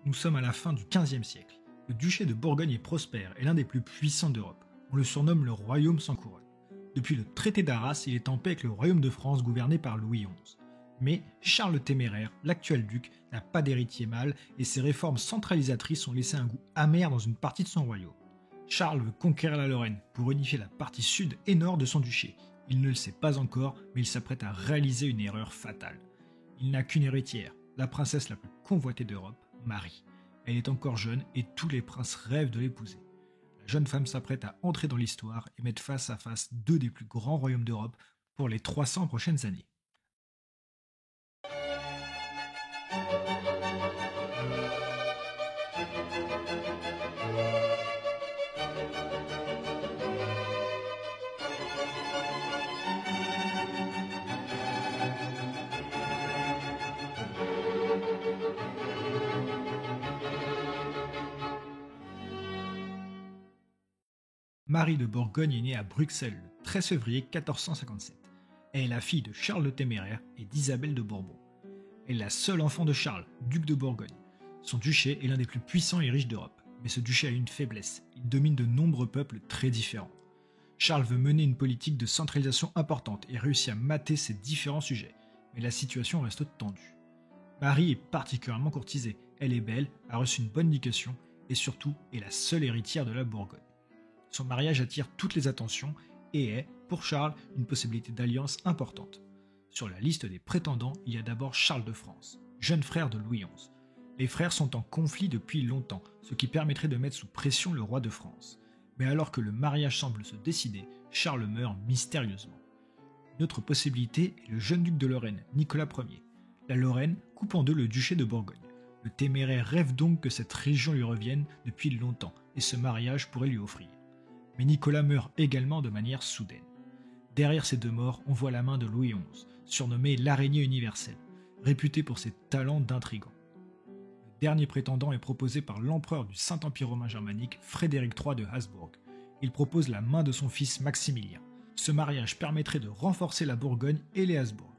Nous sommes à la fin du XVe siècle. Le duché de Bourgogne est prospère et l'un des plus puissants d'Europe. On le surnomme le royaume sans couronne. Depuis le traité d'Arras, il est en paix avec le royaume de France gouverné par Louis XI. Mais Charles le Téméraire, l'actuel duc, n'a pas d'héritier mâle et ses réformes centralisatrices ont laissé un goût amer dans une partie de son royaume. Charles veut conquérir la Lorraine pour unifier la partie sud et nord de son duché. Il ne le sait pas encore, mais il s'apprête à réaliser une erreur fatale. Il n'a qu'une héritière, la princesse la plus convoitée d'Europe, Marie. Elle est encore jeune et tous les princes rêvent de l'épouser. La jeune femme s'apprête à entrer dans l'histoire et mettre face à face deux des plus grands royaumes d'Europe pour les 300 prochaines années. Marie de Bourgogne est née à Bruxelles le 13 février 1457. Elle est la fille de Charles le Téméraire et d'Isabelle de Bourbon. Elle est la seule enfant de Charles, duc de Bourgogne. Son duché est l'un des plus puissants et riches d'Europe, mais ce duché a une faiblesse, il domine de nombreux peuples très différents. Charles veut mener une politique de centralisation importante et réussit à mater ses différents sujets, mais la situation reste tendue. Marie est particulièrement courtisée, elle est belle, a reçu une bonne éducation et surtout est la seule héritière de la Bourgogne. Son mariage attire toutes les attentions et est, pour Charles, une possibilité d'alliance importante. Sur la liste des prétendants, il y a d'abord Charles de France, jeune frère de Louis XI. Les frères sont en conflit depuis longtemps, ce qui permettrait de mettre sous pression le roi de France. Mais alors que le mariage semble se décider, Charles meurt mystérieusement. Une autre possibilité est le jeune duc de Lorraine, Nicolas Ier. La Lorraine coupe en deux le duché de Bourgogne. Le Téméraire rêve donc que cette région lui revienne depuis longtemps et ce mariage pourrait lui offrir. Mais Nicolas meurt également de manière soudaine. Derrière ces deux morts, on voit la main de Louis XI, surnommé l'araignée universelle, réputé pour ses talents d'intrigant. Le dernier prétendant est proposé par l'empereur du Saint-Empire romain germanique, Frédéric III de Habsbourg. Il propose la main de son fils Maximilien. Ce mariage permettrait de renforcer la Bourgogne et les Habsbourg.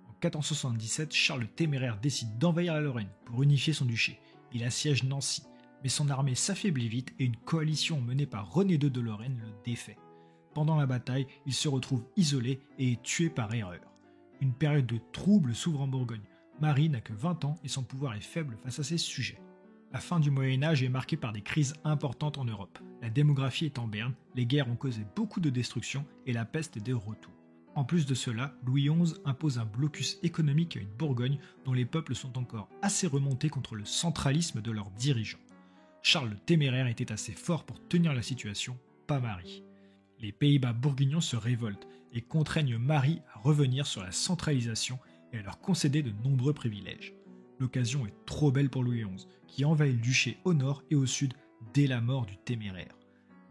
En 1477, Charles le Téméraire décide d'envahir la Lorraine pour unifier son duché. Il assiège Nancy. Mais son armée s'affaiblit vite et une coalition menée par René II de Lorraine le défait. Pendant la bataille, il se retrouve isolé et est tué par erreur. Une période de trouble s'ouvre en Bourgogne. Marie n'a que 20 ans et son pouvoir est faible face à ses sujets. La fin du Moyen-Âge est marquée par des crises importantes en Europe. La démographie est en berne, les guerres ont causé beaucoup de destruction et la peste est de retour. En plus de cela, Louis XI impose un blocus économique à une Bourgogne dont les peuples sont encore assez remontés contre le centralisme de leurs dirigeants. Charles le Téméraire était assez fort pour tenir la situation, pas Marie. Les Pays-Bas bourguignons se révoltent et contraignent Marie à revenir sur la centralisation et à leur concéder de nombreux privilèges. L'occasion est trop belle pour Louis XI, qui envahit le duché au nord et au sud dès la mort du Téméraire.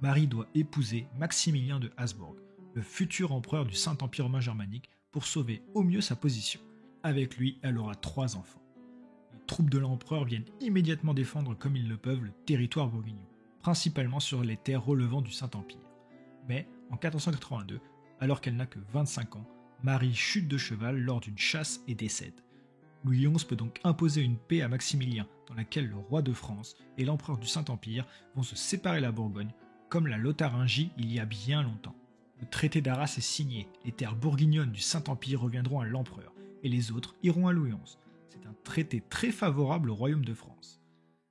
Marie doit épouser Maximilien de Habsbourg, le futur empereur du Saint-Empire romain germanique, pour sauver au mieux sa position. Avec lui, elle aura 3 enfants. Les troupes de l'empereur viennent immédiatement défendre comme ils le peuvent le territoire bourguignon, principalement sur les terres relevant du Saint-Empire. Mais, en 1482, alors qu'elle n'a que 25 ans, Marie chute de cheval lors d'une chasse et décède. Louis XI peut donc imposer une paix à Maximilien, dans laquelle le roi de France et l'empereur du Saint-Empire vont se séparer la Bourgogne, comme la Lotharingie il y a bien longtemps. Le traité d'Arras est signé, les terres bourguignonnes du Saint-Empire reviendront à l'empereur, et les autres iront à Louis XI. C'est un traité très favorable au royaume de France.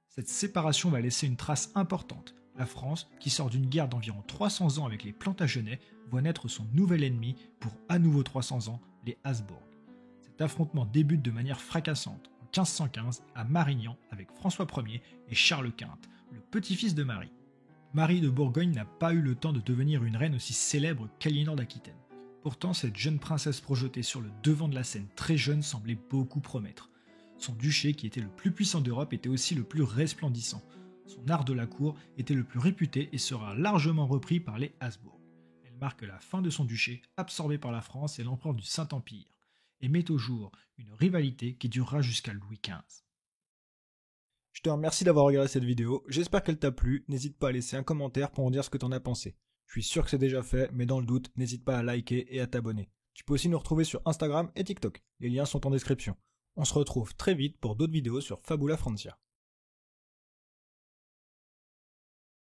Cette séparation va laisser une trace importante. La France, qui sort d'une guerre d'environ 300 ans avec les Plantagenets, voit naître son nouvel ennemi pour à nouveau 300 ans, les Habsbourg. Cet affrontement débute de manière fracassante en 1515 à Marignan avec François Ier et Charles Quint, le petit-fils de Marie. Marie de Bourgogne n'a pas eu le temps de devenir une reine aussi célèbre qu'Aliénor d'Aquitaine. Pourtant, cette jeune princesse projetée sur le devant de la scène très jeune semblait beaucoup promettre. Son duché, qui était le plus puissant d'Europe, était aussi le plus resplendissant. Son art de la cour était le plus réputé et sera largement repris par les Habsbourg. Elle marque la fin de son duché, absorbé par la France et l'empereur du Saint-Empire, et met au jour une rivalité qui durera jusqu'à Louis XV. Je te remercie d'avoir regardé cette vidéo, j'espère qu'elle t'a plu, n'hésite pas à laisser un commentaire pour en dire ce que t'en as pensé. Je suis sûr que c'est déjà fait, mais dans le doute, n'hésite pas à liker et à t'abonner. Tu peux aussi nous retrouver sur Instagram et TikTok, les liens sont en description. On se retrouve très vite pour d'autres vidéos sur Fabula Francia.